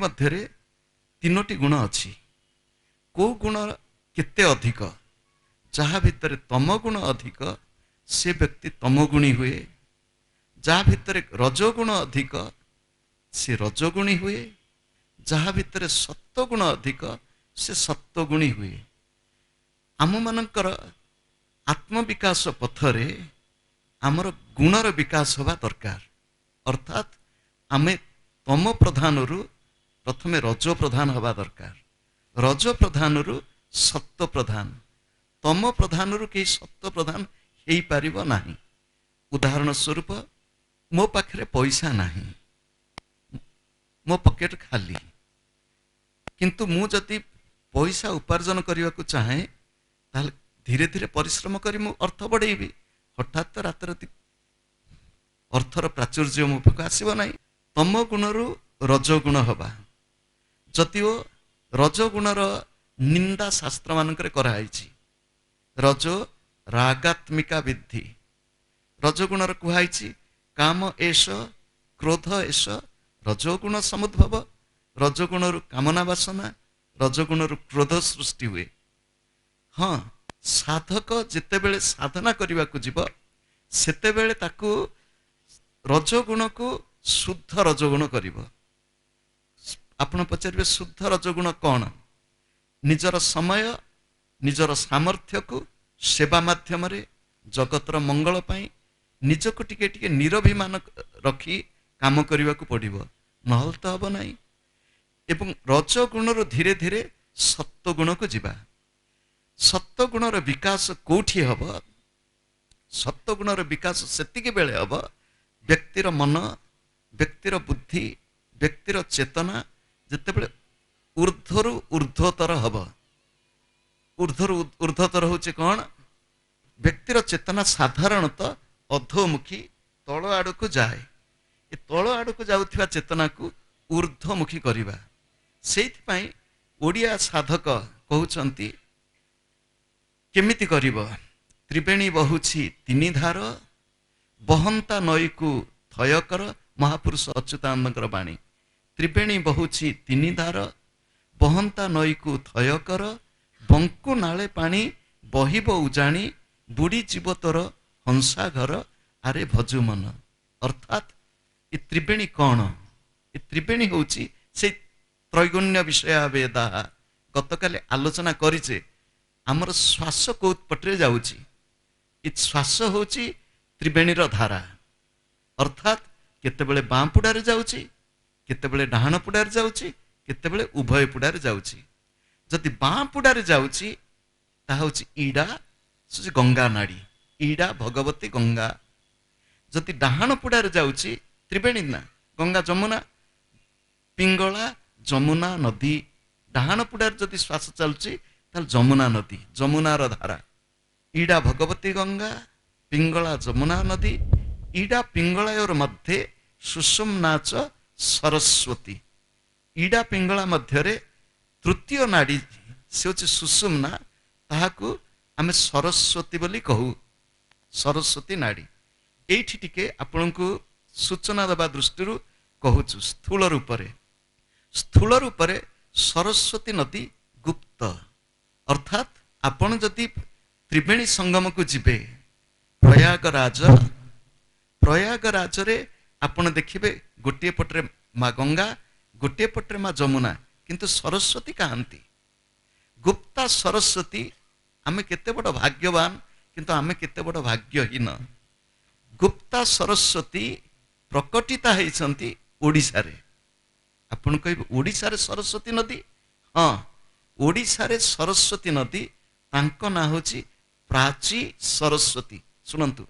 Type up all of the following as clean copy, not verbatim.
मध्य तीनोटी गुण अच्छी को गुण केते अधिक जहाँ भितर तम गुण अधिक से व्यक्ति तमगुणी हुए जहाँ भितर रजोगुण अधिक से रजोगुणी हुए जहाँ भितर सत्वगुण अधिक से सत्वगुणी हुए। आम मानकर आत्मविकास पथरे आमर गुणर विकास हवा दरकार अर्थात आमे तम प्रधान प्रथमे रज प्रधान हवा दरकार रज प्रधान सत्व प्रधान तम प्रधान कहीं सत्व प्रधान हो पारिब नाही। उदाहरण स्वरूप मो पाखरे पैसा नाही मो पॉकेट खाली किंतु मु जदि पैसा उपार्जन करने को चाहे ताल धीरे धीरे परिश्रम करी मु अर्थ बढ़ेबी हठात तो रात राति अर्थर प्राचुर्य मो पाख आसब ना। तम गुणरू रजगुण हवा जदिओ रजगुणर निंदा शास्त्र मानक कराई रजो रागात्मिका विद्धि रजगुणर कहुई काम एष क्रोध एष रजोगुण समुद्भव रजगुणरू कामना वासना रजगुणरू क्रोध सृष्टि हुए। हाँ साधक जितेबेले साधना करने को जीव सेतेबेले ताकू रजगुण को शुद्ध रजगुण करिवो। आपण पचारे शुद्ध रजगुण कौन निजर समय निजर सामर्थ्य को सेवा माध्यम जगतर मंगल पाई निजक टिके टिके निरभिमान रखी काम करने को पड़ो नहल तो हम ना। एवं रजगुण धीरे धीरे सत्वगुण को जीवा सत्वगुणर विकास कोठी हम सत्वगुणर विकास सेतिके बेले हम व्यक्तिर मन व्यक्तिर बुद्धि व्यक्तिर चेतना जितेबले ऊर्ध्वरु ऊर्ध्वतर हम ऊर्ध्वरु ऊर्ध्वतर हूँ कौन व्यक्तिर चेतना साधारणतः अधोमुखी तल आड़ को जाए ये तल आड़ को जाउथिबा चेतना को ऊर्ध्वमुखी करवा से ओडिया साधक कहउचंती केमिति करिब त्रिवेणी बहुछि तीनी धार बहंता नई को थय कर महापुरुष अच्युतानंदर बाणी त्रिवेणी बहुछि तीनी धार बहंता नई को थय कर बंकु नाले पानी बहिब उजाणी बुड़ी जीव तोर हंसा घर आरे भजु मन। अर्थात ये त्रिवेणी कौन ये त्रिवेणी होउछि से त्रैगुण्य विषय वेदा गतकाले आलोचना करिचे आमर श्वास कौपटे जाउछि ये श्वास होउछि त्रिवेणीर धारा अर्थात केतेबेले बाँ पुड़ारे जाउछि केतेबेले डाहाण पुड़ारे जाउछि केतेबेले उभय पुड़ारे जाउछि। जदि बाँ पुड़ारे जाउछि ता होउछि ईडा से गंगा नाड़ी ईडा भगवती गंगा जदि डाहाण पुड़ारे जाउछि त्रिवेणी ना गंगा जमुना पिंगला जमुना नदी डाहाण पुड़ारे जदि श्वास चलुछि ताल जमुना नदी जमुनार धारा ईडा भगवती गंगा पिंगला जमुना नदी ईडा पिंगलायोर मध्य सुषुम्ना च सरस्वती ईडा पिंगला मध्य तृतीय नाड़ी से होछि सुषुम्ना ताहाकू आमे सरस्वती बोली कहू सरस्वती नाड़ी एठी टिके आपनकू सूचना देवा दृष्टि कहूँ स्थूल रूपरे सरस्वती नदी गुप्त अर्थात आपण जदि त्रिवेणी संगम को जीवे प्रयागराज रे आपण देखिबे गोटे पटरे माँ गंगा गोटे पटरे माँ जमुना किंतु सरस्वती कहांती गुप्ता सरस्वती आमे केते बड़ भाग्यवान किंतु आमे केते बड़ भाग्यहीन। गुप्ता सरस्वती प्रकटिता होइछंती ओडिशा रे आपण कहबे ओडिशा रे सरस्वती नदी हाँ ओडिशा रे सरस्वती नदी तांको ना होची प्राची सरस्वती। सुनंतु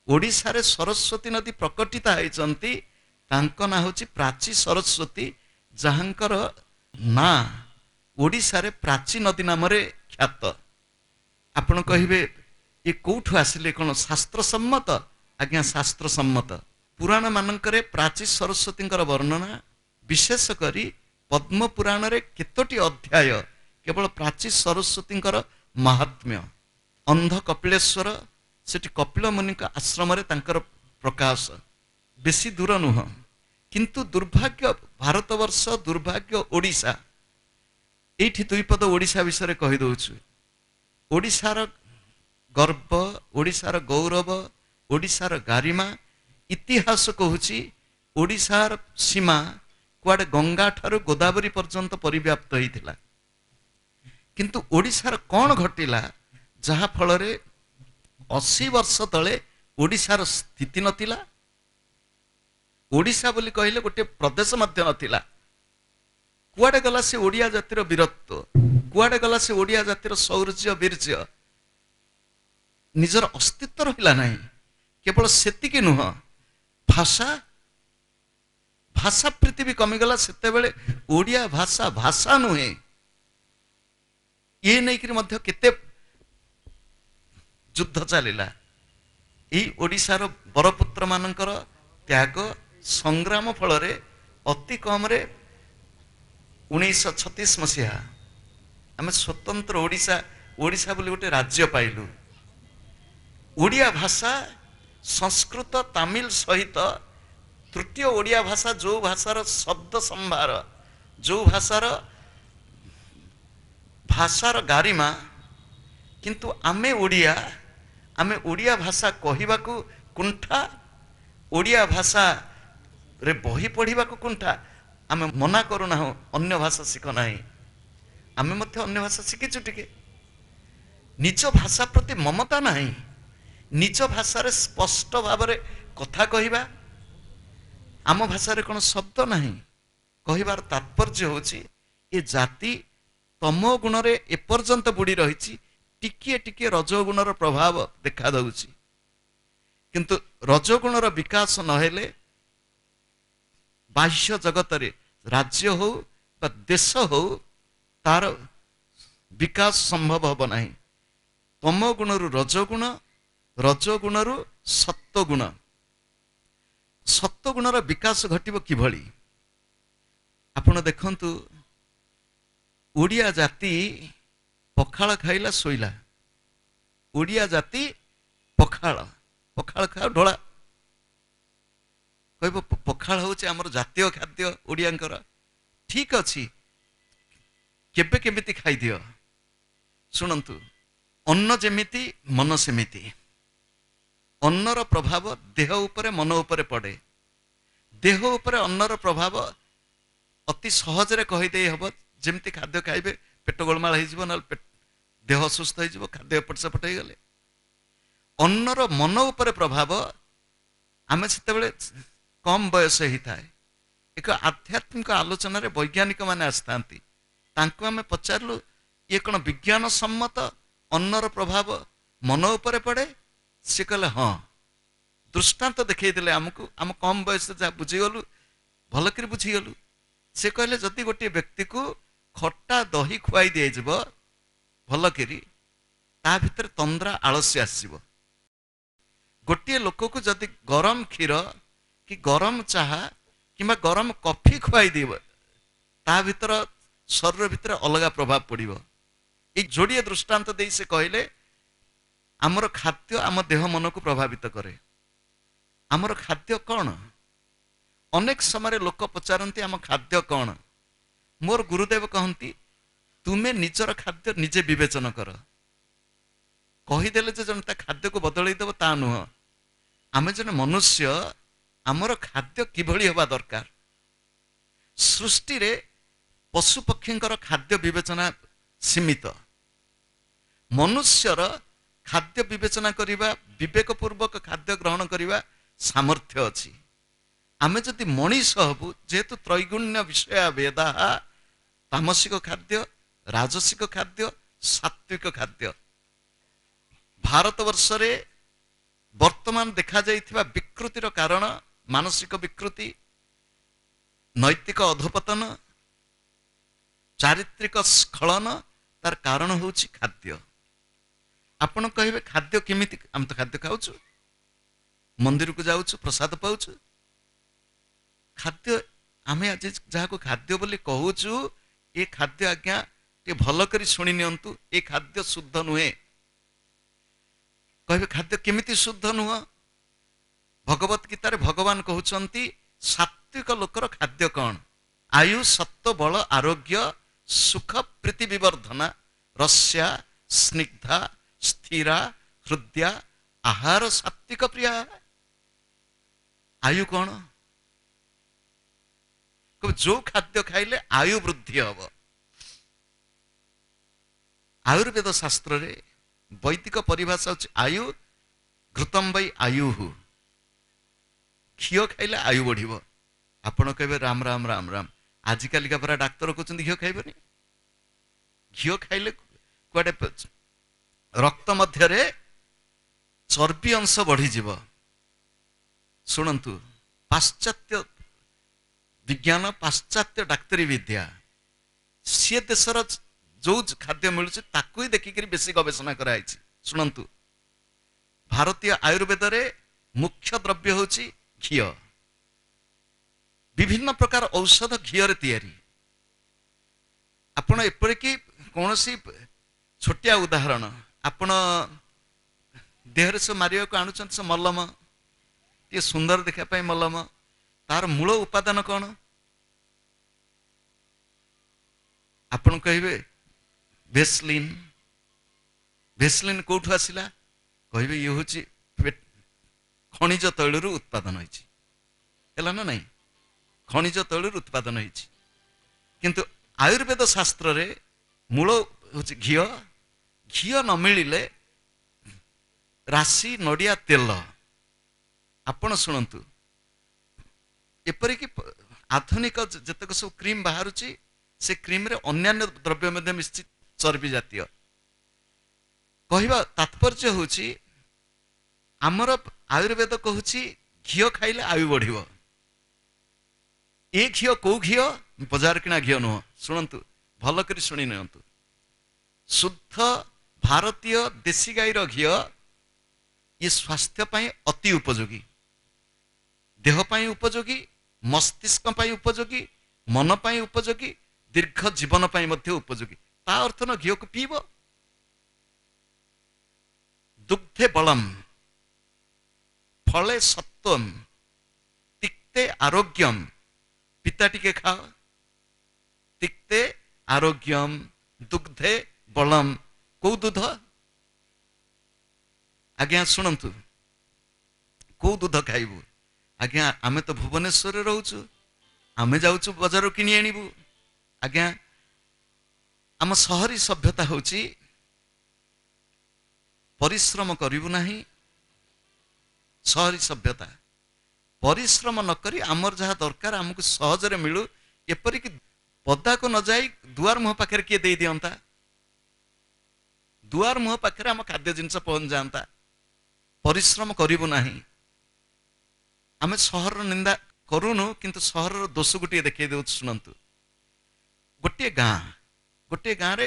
ओडिशा रे सरस्वती नदी प्रकटिता होइछंती तांको ना होची प्राची सरस्वती जहांकर ना ओडिशा रे प्राची नदी नाम रे ख्यात। आपण कहबे ये कोठु आसिले कोन शास्त्र सम्मत आज्ञा शास्त्र सम्मत पुराण मानकरे प्राची सरस्वती वर्णना विशेष करी पद्म पुराण रे केतोटी अध्याय केवल प्राची सरस्वती महात्म्य अंध कपिलेश्वर सेठी कपिल मुनि आश्रम रे तांकर प्रकाश बेसी दूर नुह किंतु दुर्भाग्य भारतवर्ष दुर्भाग्य ओडिशा एठी दुई पद ओडिशा विषय कहि दउछु। ओडिशार गर्व, ओडिशार गौरव, ओडिशार गारिमा इतिहास कहूची ओडिशार सीमा कुआडे गंगा ठारू गोदावरी पर्यंत परिव्याप्त होइथिला। किंतु ओडिशार कौन घटिला जहा फलरे 80 वर्ष तले ओडिशार स्थिति नथिला। ओडिशा बोली कहले गोटे प्रदेश मध्य नथिला। कुआडे गला से ओडिया जातिर वीरत्व, कुआडे गला से ओडिया जातिर शौर्य वीर्य, निजर अस्तित्व रहिला नहीं। केवल सेतिकी नुह, भाषा भाषा प्रीति भी कमिगला। सेते बेले ओडिया भाषा भाषा नुहे, ये नहीं कि मध्य केते युद्ध चलिला। यही ओडिशार बरपुत्र मानकर त्याग संग्राम फलरे अति कम रे 1936 मसीहा आम स्वतंत्र ओडिशा ओडिशा बोली गोटे राज्य पाइलु। ओडिया भाषा संस्कृत तमिल सहित तृतीय ओडिया भाषा, जो भाषार शब्द संभार, जो भाषार गारिमा, किंतु आमे ओडिया भाषा कहिबा को कुंठा, ओडिया भाषा रे बही पढ़िबा को कुंठा। आमे मना करू ना अन्य भाषा शिख नाही, आमे मध्य अन्य भाषा शिखिचु टिके। निज भाषा प्रति ममता नाही, निज भाषा रे स्पष्ट भाव रे कथा कहिबा। आम भाषा रे कोन शब्द नाही। कहिबार तात्पर्य होची ए जाति तमो गुण रे एपर्यंत बुड़ी रहिछि, टिके टिके रजोगुणर प्रभाव देखा दउछि। किंतु रजोगुणर विकास नहेले बाह्य जगत रे राज्य हो बा देश हो तार विकास संभव हब नाही। तमो गुणरु रजोगुण, रजोगुणरु सत्वगुण, सत्वगुणर विकास घटिब किभଳି। आपण देखंतु ओडिया जाति पखाळ खाइला सोइला। ओडिया जाति पखाळ पखाळ खाओ ढोला कहब पखाळ होचे हमर जातीय खाद्य ओडियांकर। ठीक अछि, केबे केमिति खाइ दियो। सुनंतु, अन्न जेमिति मन सेमिति। अन्नर प्रभाव देह उपरे मन उपरे पड़े। देह उपरे अन्नर प्रभाव अति सहज रे कहि देई हबो। जेमिति खाद्य खाइबे पेट गोलमाल हो जीव, ना देह असुस्थ हो, खाद्य एपट सेपट हो गले। अन्नर मन उपरे प्रभाव आमे सेतेबेले कम बयस ही थाए। एक आध्यात्मिक आलोचना रे वैज्ञानिक माने आस्थांती, तांको आमे पचारलु ये कोन विज्ञान सम्मत अन्नर प्रभाव मन उपरे पड़े? से कहले हाँ। दृष्टांत देखई देले हमकु, आम कम बयस जा बुझी गलु, भल कर बुझी गलु। से कहले जदि गोटे व्यक्ति को खट्टा दही खुआई दिए जब भल करी, ता भितर तंद्रा आलस्य आसीबो। गोटे लोक को जदि गरम क्षीर कि गरम चाहा किंबा गरम कॉफी खुआई देव, ता भितर शरीर भितर अलग प्रभाव पड़िबो। ए जोड़िए दृष्टांत दे से कहले आमर खाद्य आम देह मन को प्रभावित करे। आमर खाद्य कौन? अनेक समय लोक पचारती आम खाद्य कौन? मोर गुरुदेव कहती तुमे निजर खाद्य निजे विवेचन कर। कहीदेले जन खाद्य को बदल देव ता नुह। आम जन मनुष्य आमर खाद्य किभली हवा दरकार। सृष्टि रे पशु पक्षी खाद्य विवेचना सीमित। मनुष्यर खाद्य विवेचना करिबा, विवेकपूर्वक खाद्य ग्रहण करिबा सामर्थ्य अछि। आमे जदि मनीष हबु, जेहेतु त्रैगुण्य विषय वेदा, तामसिक खाद्य, राजसिक खाद्य, सात्विक खाद्य। भारतवर्ष रे वर्तमान देखा जाइथिबा विकृतिर कारण मानसिक विकृति, नैतिक अधोपतन, चारित्रिक स्खलन, तार कारण होछि खाद्य। आपण कहिबे खाद्य केमिति? हम तो खाद्य खाउछु, मंदिर को जाउछु, प्रसाद पाउछु। खाद्य आमे आज जहाँ को खाद्य बोली कहूचु, ये खाद्य आज्ञा टे भल करी सुनी नियंतु, ये खाद्य शुद्ध नुहे। कहबे खाद्य केमिति शुद्ध नुह? भगवत गीता रे भगवान कहउचंती सात्विक लोकर खाद्य कौन? आयु सत्व बल आरोग्य सुख प्रीति विवर्धना रस्या स्निग्धा स्थिरा हृदया आहार सात्विक प्रिया। आयु कौन? जो खाद्य खाइले आयु वृद्धि हम। आयुर्वेद शास्त्र रे वैदिक परिभाषा होची आयु घृतम वै आयु। घी खाइले आयु बढ़िबो। आपण कहबे राम राम राम राम। आजिकाल का परा डाक्तर कहते घी खाइबनी। घी खाइले कुआडे रक्त मध्य चर्बी अंश बढ़ी जीव। शुणु पाश्चात्य विज्ञान पाश्चात्य डाक्तरी विद्या सी देशर जो खाद्य मिलूँ ताकू ही देखिक बेसी गवेषणा कराई। शुणु भारतीय आयुर्वेद रे मुख्य द्रव्य होची घी। विभिन्न प्रकार औषध घी रे तैयारी। आपण एपरिक कौन छोटिया उदाहरण आपण देहरे से मारिया को आणुचन से मलम ये सुंदर देखा मलम तार मूल उपादान कौन? आपण कहिबे भेसलिन। भेसलिन कोठु आसिला? कहिबे ये होची खनिज तैल रु उत्पादन होइछि। हैला ना नहीं? खनिज तैल रु उत्पादन होइछि। किंतु आयुर्वेद शास्त्र रे मूल होची घी। घी न मिलिले राशि नड़िया तेल। आपण शुणु एपरिक आधुनिक जतक सब क्रीम बाहर से क्रीम रे अन्यान्य द्रव्य में मिश्र चर्बी जातीय। कहवा तात्पर्य होची आमर आयुर्वेद कहूची घी खाइले आयु बढ़िबो। ए घी कौ घी? बजार किना घी नुह। शुणु भल कर शुणी नियंतु। शुद्ध भारतीय देशी गाईर घी ये स्वास्थ्य पाई अति उपयोगी। देह पाई उपयोगी, मस्तिष्क पाई उपयोगी, मन पाई उपयोगी, दीर्घ जीवन पाई मध्य उपयोगी। ता अर्थ न घी को पीब। दुग्धे बलम फले सत्वम तिक्ते आरोग्यम। पिता टिके खाओ। तिक्ते आरोग्यम दुग्धे बलम। कौ दूध? आज्ञा शुणु कौ दूध खाइबू? आज्ञा आमे तो भुवनेश्वर रोचु। आमे जाऊचु बजार किनी आनिबू। आज्ञा आम सहरी सभ्यता होची परिश्रम करिबू नाही। सहरी सभ्यता परिश्रम न करी आमर जहाँ दरकार आमको सहजरे मिलू। एपरिक पदा को न जाई दुआर मुह पाखे किए दे दियंता। दुआर मुह पाखे आम खाद्य जिनस पहुंच जाता। परिश्रम करिबू नाही। आमे सहर निंदा करूनु किंतु सहर दोष गोटे देखिए दे। शुणु गोटे गाँ रे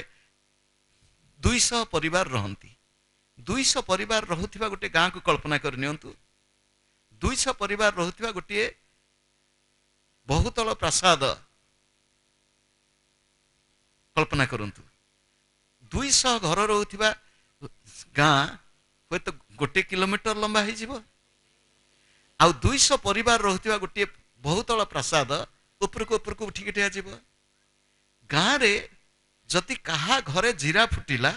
200 परिवार रहती। 200 परिवार रहुथिबा गोटे गाँ को कल्पना कर नियंतु। 200 परिवार रहुथिबा गोटे बहुतल प्रासाद कल्पना करंतु। 200 घर रहुथिबा गाँ हे तो 1 किलोमीटर लंबा हो जिवो। आउ 200 परिवार रहुथिबा गोटे बहुतल प्रासाद उपरको उपरको उठिक ठिया जिवो। गाँ रे जदि कहा घरे जीरा फुटिला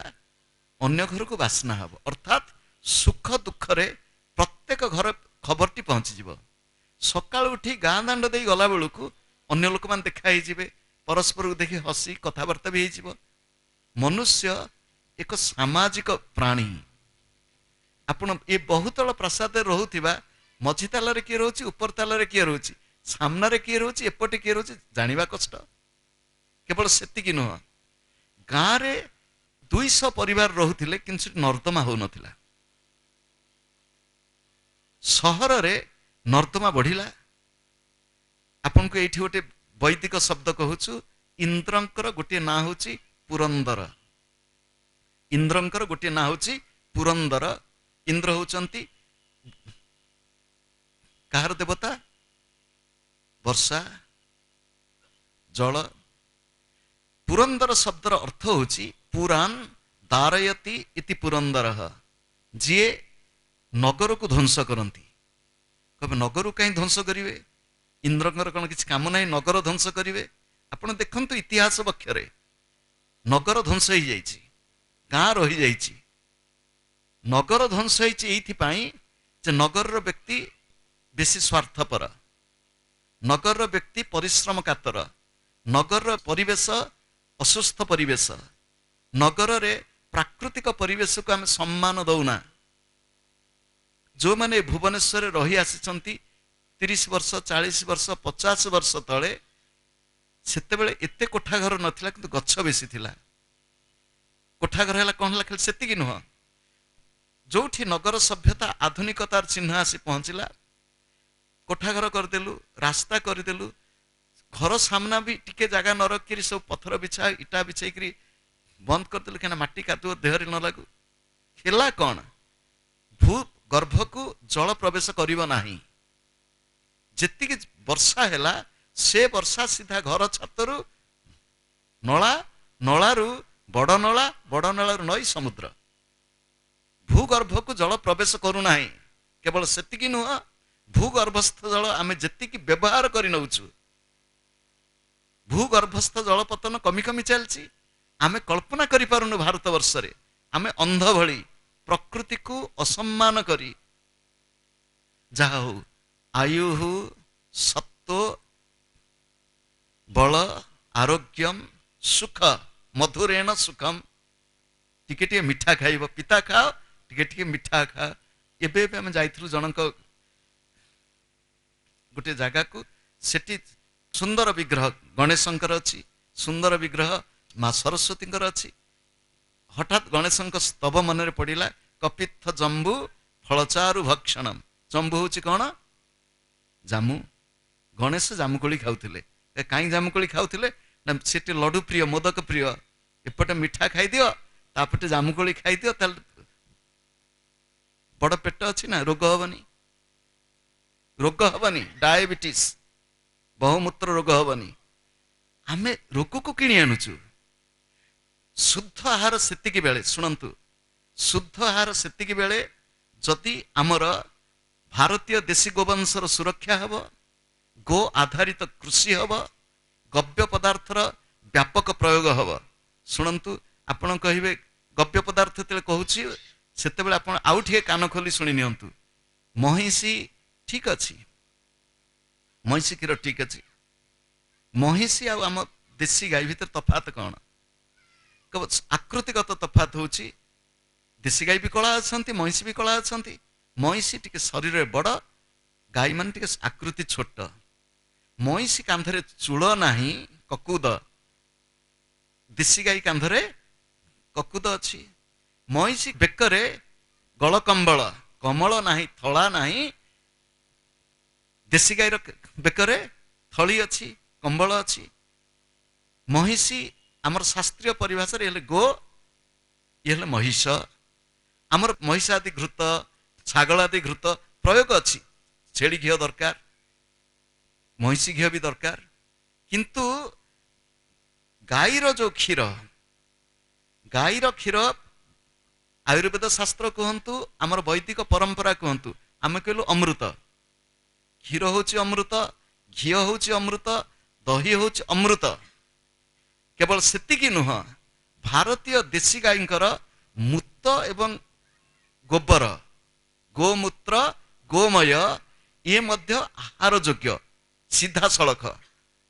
अन्य घर को बासना हब। अर्थात सुख दुख रे प्रत्येक घर खबरटी पहुंची जीव। सकाल उठी गाँ दांड दे गला बेलू अन्य लोक मान देखा ही परस्पर को देखि हसी कथबार्ता भी हो। मनुष्य एक सामाजिक प्राणी। आपण ये बहुतल प्रसाद रोहुथिबा मझी ताल किए रोची, ऊपर ताल किए रोची, सामने किए रोची, एपटे किए रोची जानिबा कष्ट। केवल सेतिकी नुह गाँ रे 200 परिवार रोहुथिले किंतु नर्दमा हो नथिला। सहर रे नर्दमा बढ़िला। आपन को एठी गोटे वैदिक शब्द कहूछु। इंद्रंकर गोटे ना होची पुरंदर। इंद्रंकर गोटे ना होची पुरंदर। इंद्र होचंती कहार देवता? वर्षा जल। पुरंदर शब्दर अर्थ होची पुराण दारयति इति पुरंदर। जी नगर को ध्वंस करती। कहे नगर कहीं ध्वंस करेंगे? इंद्रकर कौन किसी काम ना नगर ध्वंस करेंगे? ଆପଣ ଦେଖନ୍ତୁ ଇତିହାସ ବକ୍ଷରେ ନଗର ଧ୍ୱଂସ ହେଇଯାଇଛି, ଗାଁ ରହିଯାଇଛି। ନଗର ଧ୍ୱଂସ ହେଇଛି ଏଇଥିପାଇଁ ଯେ ନଗରର ବ୍ୟକ୍ତି ବେଶୀ ସ୍ୱାର୍ଥପର, ନଗରର ବ୍ୟକ୍ତି ପରିଶ୍ରମ କାତର, ନଗରର ପରିବେଶ ଅସୁସ୍ଥ ପରିବେଶ, ନଗରରେ ପ୍ରାକୃତିକ ପରିବେଶକୁ ଆମେ ସମ୍ମାନ ଦଉନା। ଯେଉଁମାନେ ଭୁବନେଶ୍ୱରରେ ରହି ଆସିଛନ୍ତି 30 ବର୍ଷ 40 ବର୍ଷ 50 ବର୍ଷ ତଳେ, ସେତେବେଳେ ଏତେ କୋଠାଘର ନଥିଲା, କିନ୍ତୁ ଗଛ ବେଶୀ ଥିଲା। କୋଠାଘର ହେଲା କ'ଣ ହେଲା, ଖାଲି ସେତିକି ନୁହଁ, ଯୋଉଠି ନଗର ସଭ୍ୟତା ଆଧୁନିକତାର ଚିହ୍ନ ଆସି ପହଞ୍ଚିଲା, କୋଠାଘର କରିଦେଲୁ, ରାସ୍ତା କରିଦେଲୁ, ଘର ସାମ୍ନା ବି ଟିକେ ଜାଗା ନ ରଖିକିରି ସବୁ ପଥର ବିଛା ଇଟା ବିଛେଇକିରି ବନ୍ଦ କରିଦେଲୁ, କାହିଁକିନା ମାଟି କାଦୁଅ ଦେହରେ ନ ଲାଗୁ। ହେଲା କ'ଣ, ଭୂ ଗର୍ଭକୁ ଜଳ ପ୍ରବେଶ କରିବ ନାହିଁ। ଯେତିକି ବର୍ଷା ହେଲା ସେ ବର୍ଷା ସିଧା ଘର ଛାତରୁ ନଳା, ନଳାରୁ ବଡ଼ ନଳା, ବଡ଼ ନଳାରୁ ନଈ ସମୁଦ୍ର। ଭୂଗର୍ଭକୁ ଜଳ ପ୍ରବେଶ କରୁନାହିଁ। କେବଳ ସେତିକି ନୁହଁ, ଭୂଗର୍ଭସ୍ଥ ଜଳ ଆମେ ଯେତିକି ବ୍ୟବହାର କରି ନେଉଛୁ, ଭୂଗର୍ଭସ୍ଥ ଜଳପତନ କମି କମି ଚାଲିଛି। ଆମେ କଳ୍ପନା କରିପାରୁନୁ ଭାରତ ବର୍ଷରେ ଆମେ ଅନ୍ଧ ଭଳି ପ୍ରକୃତିକୁ ଅସମ୍ମାନ କରି, ଯାହା ହଉ ଆୟୁଃ ସତ୍ତ୍ୱ ବଳ ଆରୋଗ୍ୟମ୍ ସୁଖ ମଧୁରେଣ ସୁଖମ୍, ଟିକେ ଟିକେ ମିଠା ଖାଇବ, ପିତା ଖାଅ, ଟିକେ ଟିକେ ମିଠା ଖାଅ। ଏବେ ଆମେ ଯାଇଥିଲୁ ଜଣଙ୍କ ଗୋଟେ ଜାଗାକୁ, ସେଠି ସୁନ୍ଦର ବିଗ୍ରହ ଗଣେଶଙ୍କର ଅଛି, ସୁନ୍ଦର ବିଗ୍ରହ ମା ସରସ୍ୱତୀଙ୍କର ଅଛି। ହଠାତ୍ ଗଣେଶଙ୍କ ସ୍ତବ ମନରେ ପଡ଼ିଲା, କପିତ୍ଥ ଜମ୍ବୁ ଫଳଚାରୁ ଭକ୍ଷଣମ୍। ଜମ୍ବୁ ହଉଛି କ'ଣ, ଜାମୁ। ଗଣେଶ ଜାମୁକୋଳି ଖାଉଥିଲେ। କାହିଁ ଜାମୁକୋଳି ଖାଉଥିଲେ ନା, ସେଠି ଲଡୁ ପ୍ରିୟ, ମୋଦକ ପ୍ରିୟ। ଏପଟେ ମିଠା ଖାଇଦିଅ, ତାପଟେ ଜାମୁକୋଳି ଖାଇଦିଅ, ତାହେଲେ ବଡ଼ ପେଟ ଅଛି ନା, ରୋଗ ହବନି। ରୋଗ ହବନି, ଡାଇବେଟିସ୍, ବହୁମୂତ୍ର ରୋଗ ହବନି। ଆମେ ରୋଗକୁ କିଣି ଆଣୁଛୁ। ଶୁଦ୍ଧ ଆହାର ସେତିକି ବେଳେ, ଶୁଣନ୍ତୁ, ଶୁଦ୍ଧ ଆହାର ସେତିକି ବେଳେ ଯଦି ଆମର ଭାରତୀୟ ଦେଶୀ ଗୋବଂଶର ସୁରକ୍ଷା ହେବ, ଗୋ ଆଧାରିତ କୃଷି ହେବ, ଗବ୍ୟ ପଦାର୍ଥର ବ୍ୟାପକ ପ୍ରୟୋଗ ହେବ। ଶୁଣନ୍ତୁ, ଆପଣ କହିବେ ଗବ୍ୟ ପଦାର୍ଥ ଯେତେବେଳେ କହୁଛି, ସେତେବେଳେ ଆପଣ ଆଉ ଟିକେ କାନ ଖୋଲି ଶୁଣି ନିଅନ୍ତୁ। ମହିଷି ଠିକ ଅଛି, ମହିଷି କ୍ଷୀର ଠିକ ଅଛି। ମହିଷି ଆଉ ଆମ ଦେଶୀ ଗାଈ ଭିତରେ ତଫାତ କ'ଣ? ଆକୃତିଗତ ତଫାତ ହଉଛି, ଦେଶୀ ଗାଈ ବି କଳା ଅଛନ୍ତି, ମହିଷି ବି କଳା ଅଛନ୍ତି। ମହିଷି ଟିକେ ଶରୀରରେ ବଡ଼, ଗାଈ ମାନେ ଟିକେ ଆକୃତି ଛୋଟ। ମହିଷି କାନ୍ଧରେ ଚୂଳ ନାହିଁ, କକୁଦ। ଦେଶୀ ଗାଈ କାନ୍ଧରେ କକୁଦ ଅଛି। ମହିଷି ବେକରେ ଗଳକମ୍ବଳ, କମଳ ନାହିଁ, ଥଳା ନାହିଁ। ଦେଶୀ ଗାଈର ବେକରେ ଥଳି ଅଛି, କମ୍ବଳ ଅଛି। ମହିଷି ଆମର ଶାସ୍ତ୍ରୀୟ ପରିଭାଷାରେ ହେଲେ ଗୋ, ଇଏ ହେଲେ ମହିଷ। ଆମର ମହିଷ ଆଦି ଘୃତ, ଛାଗଳ ଆଦି ଘୃତ ପ୍ରୟୋଗ ଅଛି। ଛେଳି ଘିଅ ଦରକାର, ମହିଷି ଘିଅ ବି ଦରକାର। କିନ୍ତୁ ଗାଈର ଯୋଉ କ୍ଷୀର, ଗାଈର କ୍ଷୀର ଆୟୁର୍ବେଦ ଶାସ୍ତ୍ର କୁହନ୍ତୁ, ଆମର ବୈଦିକ ପରମ୍ପରା କୁହନ୍ତୁ, ଆମେ କହିଲୁ ଅମୃତ। କ୍ଷୀର ହଉଛି ଅମୃତ, ଘିଅ ହଉଛି ଅମୃତ, ଦହି ହଉଛି ଅମୃତ। କେବଳ ସେତିକି ନୁହଁ, ଭାରତୀୟ ଦେଶୀ ଗାଈଙ୍କର ମୂତ ଏବଂ ଗୋବର, ଗୋମୂତ୍ର, ଗୋମୟ, ଇଏ ମଧ୍ୟ ଆହାର ଯୋଗ୍ୟ ସିଧାସଳଖ।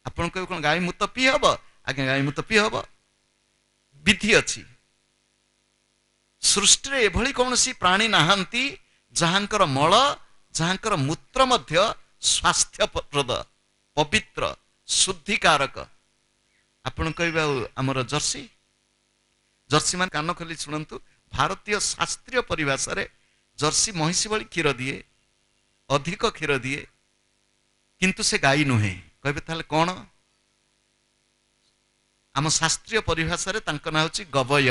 ଆପଣ କହିବେ କ'ଣ ଗାଈ ମୂତ ପିଇ ହବ? ଆଜ୍ଞା, ଗାଈ ମୂତ ପିଇ ହବ, ବିଧି ଅଛି। ସୃଷ୍ଟିରେ ଏଭଳି କୌଣସି ପ୍ରାଣୀ ନାହାନ୍ତି ଯାହାଙ୍କର ମଳ, ଯାହାଙ୍କର ମୂତ୍ର ମଧ୍ୟ ସ୍ୱାସ୍ଥ୍ୟପ୍ରଦ, ପବିତ୍ର, ଶୁଦ୍ଧିକାରକ। ଆପଣ କହିବେ ଆଉ ଆମର ଜର୍ସି? ଜର୍ସି ମାନେ କାନ ଖୋଲି ଶୁଣନ୍ତୁ, ଭାରତୀୟ ଶାସ୍ତ୍ରୀୟ ପରିଭାଷାରେ ଜର୍ସି ମହିଷି ଭଳି କ୍ଷୀର ଦିଏ, ଅଧିକ କ୍ଷୀର ଦିଏ, କିନ୍ତୁ ସେ ଗାଈ ନୁହେଁ। କହିବେ ତାହେଲେ କ'ଣ? ଆମ ଶାସ୍ତ୍ରୀୟ ପରିଭାଷାରେ ତାଙ୍କ ନାଁ ହେଉଛି ଗବୟ।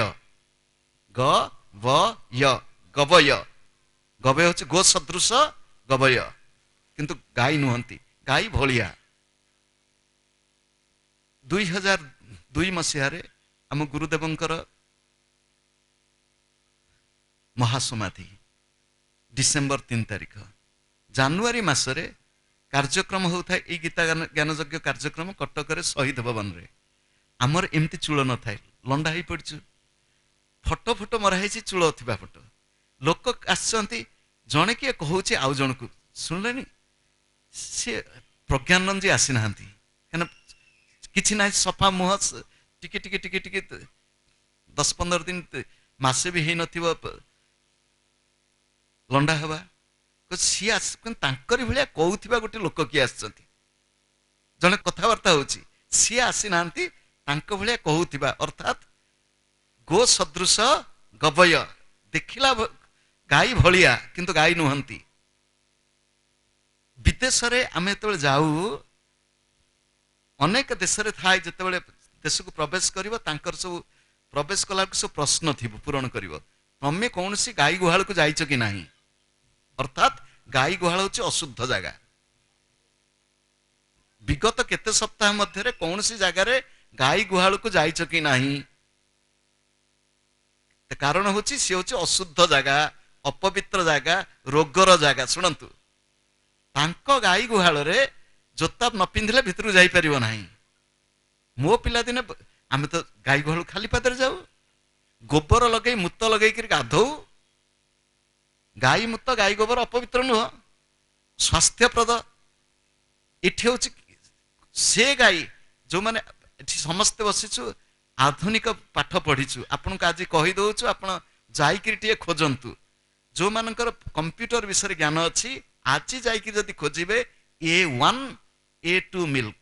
ଗବୟ, ଗବୟ। ଗବୟ ହେଉଛି ଗୋ ସଦୃଶ ଗବୟ, କିନ୍ତୁ ଗାଈ ନୁହନ୍ତି, ଗାଈ ଭଳିଆ। 2002 ମସିହାରେ ଆମ ଗୁରୁଦେବଙ୍କର ମହାସମାଧି, ଡିସେମ୍ବର 3 ତାରିଖ। ଜାନୁଆରୀ ମାସରେ କାର୍ଯ୍ୟକ୍ରମ ହେଉଥାଏ ଏଇ ଗୀତା ଜ୍ଞାନଯଜ୍ଞ କାର୍ଯ୍ୟକ୍ରମ କଟକରେ ଶହୀଦ ଭବନରେ। ଆମର ଏମିତି ଚୂଳ ନଥାଏ, ଲଣ୍ଡା ହେଇ ପଡ଼ିଛୁ, ଫଟୋ ଫଟୋ ମରା ହେଇଛି ଚୂଳ ଥିବା ଫଟୋ। ଲୋକ ଆସିଛନ୍ତି, ଜଣେ କିଏ କହୁଛି ଆଉ ଜଣକୁ, ଶୁଣିଲେନି ସିଏ ପ୍ରଜ୍ଞାନନ୍ଦଜୀ ଆସିନାହାନ୍ତି, କାହିଁକିନା କିଛି ନାହିଁ, ସଫା ମୁହଁ, ଟିକେ ଟିକେ ଟିକେ ଟିକେ 10-15 ଦିନ ମାସେ ବି ହେଇନଥିବ ଲଣ୍ଡା ହେବା, ସିଏ ଆସ ତାଙ୍କରି ଭଳିଆ କହୁଥିବା ଗୋଟେ ଲୋକ କିଏ ଆସିଛନ୍ତି, ଜଣେ କଥାବାର୍ତ୍ତା ହଉଛି, ସିଏ ଆସିନାହାନ୍ତି, ତାଙ୍କ ଭଳିଆ କହୁଥିବା, ଅର୍ଥାତ୍ ଗୋ ସଦୃଶ ଗବୟ, ଦେଖିଲା ଗାଈ ଭଳିଆ କିନ୍ତୁ ଗାଈ ନୁହନ୍ତି। ବିଦେଶରେ ଆମେ ଯେତେବେଳେ ଯାଉ, ଅନେକ ଦେଶରେ ଥାଏ, ଯେତେବେଳେ ଦେଶକୁ ପ୍ରବେଶ କରିବ ତାଙ୍କର ସବୁ ପ୍ରବେଶ କଲାକୁ ସବୁ ପ୍ରଶ୍ନ ଥିବ ପୂରଣ କରିବ, ତମେ କୌଣସି ଗାଈ ଗୁହାଳକୁ ଯାଇଛ କି ନାହିଁ, ଅର୍ଥାତ୍ ଗାଈ ଗୁହାଳ ହଉଛି ଅଶୁଦ୍ଧ ଜାଗା। ବିଗତ କେତେ ସପ୍ତାହ ମଧ୍ୟରେ କୌଣସି ଜାଗାରେ ଗାଈ ଗୁହାଳକୁ ଯାଇଛ କି ନାହିଁ, କାରଣ ହଉଛି ସିଏ ହଉଛି ଅଶୁଦ୍ଧ ଜାଗା, ଅପବିତ୍ର ଜାଗା, ରୋଗର ଜାଗା। ଶୁଣନ୍ତୁ, ତାଙ୍କ ଗାଈ ଗୁହାଳରେ ଜୋତା ନ ପିନ୍ଧିଲେ ଭିତରକୁ ଯାଇପାରିବ ନାହିଁ। ମୋ ପିଲାଦିନେ ଆମେ ତ ଗାଈ ଗୁହାଳକୁ ଖାଲି ପାଦରେ ଯାଉ, ଗୋବର ଲଗେଇ ମୁତ ଲଗେଇକିରି ଗାଧଉ। ଗାଈ ମୁତ ଗାଈ ଗୋବର ଅପବିତ୍ର ନୁହଁ, ସ୍ୱାସ୍ଥ୍ୟପ୍ରଦ। ଏଠି ହଉଛି ସେ ଗାଈ, ଯୋଉମାନେ ଏଠି ସମସ୍ତେ ବସିଛୁ ଆଧୁନିକ ପାଠ ପଢିଛୁ, ଆପଣଙ୍କୁ ଆଜି କହିଦଉଛୁ, ଆପଣ ଯାଇକିରି ଟିକେ ଖୋଜନ୍ତୁ। ଯୋଉମାନଙ୍କର କମ୍ପ୍ୟୁଟର ବିଷୟରେ ଜ୍ଞାନ ଅଛି, ଆଜି ଯାଇକି ଯଦି ଖୋଜିବେ A1 A2 milk,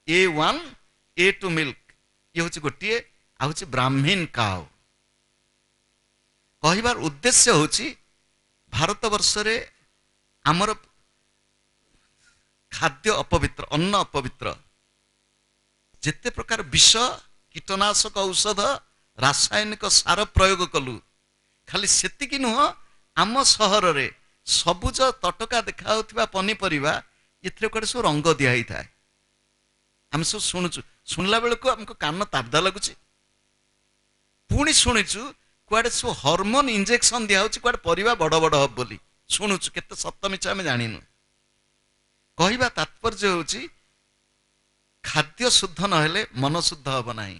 A1 A2 milk, ଇଏ ହଉଛି ଗୋଟିଏ, ଆଉ ହଉଛି ବ୍ରାହ୍ମୀଣ କାଉ। କହିବାର ଉଦ୍ଦେଶ୍ୟ ହଉଛି ଭାରତ ବର୍ଷରେ ଆମର ଖାଦ୍ୟ ଅପବିତ୍ର, ଅନ୍ନ ଅପବିତ୍ର, ଯେତେ ପ୍ରକାର ବିଷ, କୀଟନାଶକ ଔଷଧ, ରାସାୟନିକ ସାର ପ୍ରୟୋଗ କଲୁ, ଖାଲି ସେତିକି ନୁହଁ, ଆମ ସହରରେ ସବୁଜ ତଟକା ଦେଖାଯାଉଥିବା ପନିପରିବା, ଏଥିରେ କୁଆଡେ ସବୁ ରଙ୍ଗ ଦିଆ ହେଇଥାଏ। ଆମେ ସବୁ ଶୁଣୁଛୁ, ଶୁଣିଲା ବେଳକୁ ଆମକୁ କାନ ତାବଦା ଲାଗୁଛି। ପୁଣି ଶୁଣିଛୁ କୁଆଡେ ସବୁ ହରମୋନ ଇଞ୍ଜେକ୍ସନ ଦିଆହଉଛି, କୁଆଡେ ପରିବା ବଡ ବଡ ହବ ବୋଲି ଶୁଣୁଛୁ। କେତେ ସତ ମିଛ ଆମେ ଜାଣିନୁ। କହିବା ତାତ୍ପର୍ଯ୍ୟ ହେଉଛି ଖାଦ୍ୟ ଶୁଦ୍ଧ ନହେଲେ ମନ ଶୁଦ୍ଧ ହବ ନାହିଁ।